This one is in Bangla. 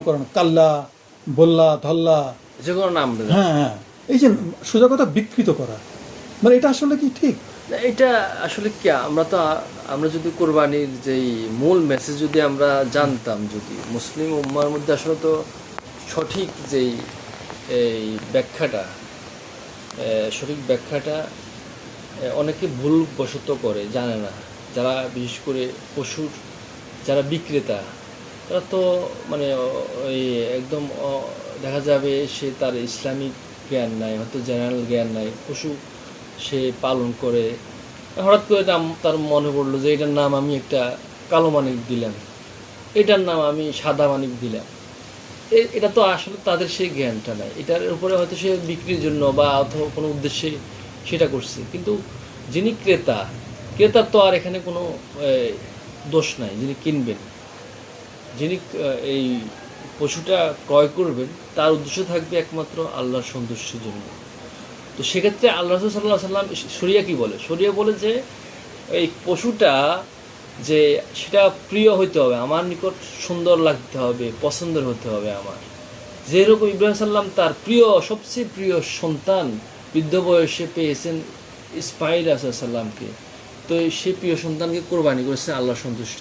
করেন কাল্লা, বল্লা, ধল্লা, যে কোনো নাম দেন। হ্যাঁ হ্যাঁ, এই যে সোজা কথা বিকৃত করা, মানে এটা আসলে কি ঠিক? না, এটা আসলে কি আমরা যদি কোরবানির যেই মূল মেসেজ যদি আমরা জানতাম, যদি মুসলিম উম্মার মধ্যে আসলে তো সঠিক যেই এই ব্যাখ্যাটা সঠিক ব্যাখ্যাটা অনেকে ভুলবশত করে, জানে না। যারা বিশেষ করে পশুর যারা বিক্রেতা, তারা তো মানে ওই একদম দেখা যাবে সে তার ইসলামিক জ্ঞান নাই, হয়তো জেনারেল জ্ঞান নাই, পশু সে পালন করে। হঠাৎ করে তার মনে পড়লো যে এটার নাম আমি একটা কালো মানিক দিলাম, এটার নাম আমি সাদা মানিক দিলাম। এটা তো আসলে তাদের সেই জ্ঞানটা নাই। এটার উপরে হয়তো সে বিক্রির জন্য বা অথবা কোনো উদ্দেশ্যে সেটা করছে, কিন্তু যিনি ক্রেতার তো আর এখানে কোনো দোষ নাই। যিনি কিনবেন, যিনি এই পশুটা ক্রয় করবেন, তার উদ্দেশ্য থাকবে একমাত্র আল্লাহর সন্তুষ্টির জন্য। তো সেক্ষেত্রে আল্লাহ রাসূল সাল্লাল্লাহু আলাইহি ওয়াসাল্লাম শরিয়া কি বলে? শরিয়া বলে যে এই পশুটা যে সেটা প্রিয় হইতে হবে, আমার নিকট সুন্দর লাগতে হবে, পছন্দের হতে হবে আমার। যেরকম ইব্রাহিম সাল্লাম তার সবচেয়ে প্রিয় সন্তান বৃদ্ধ বয়সে পেয়েছেন ইসমাইল আলাইহিস সালামকে, তো সেই প্রিয় সন্তানকে কোরবানি করেছেন আল্লাহর সন্তুষ্টি।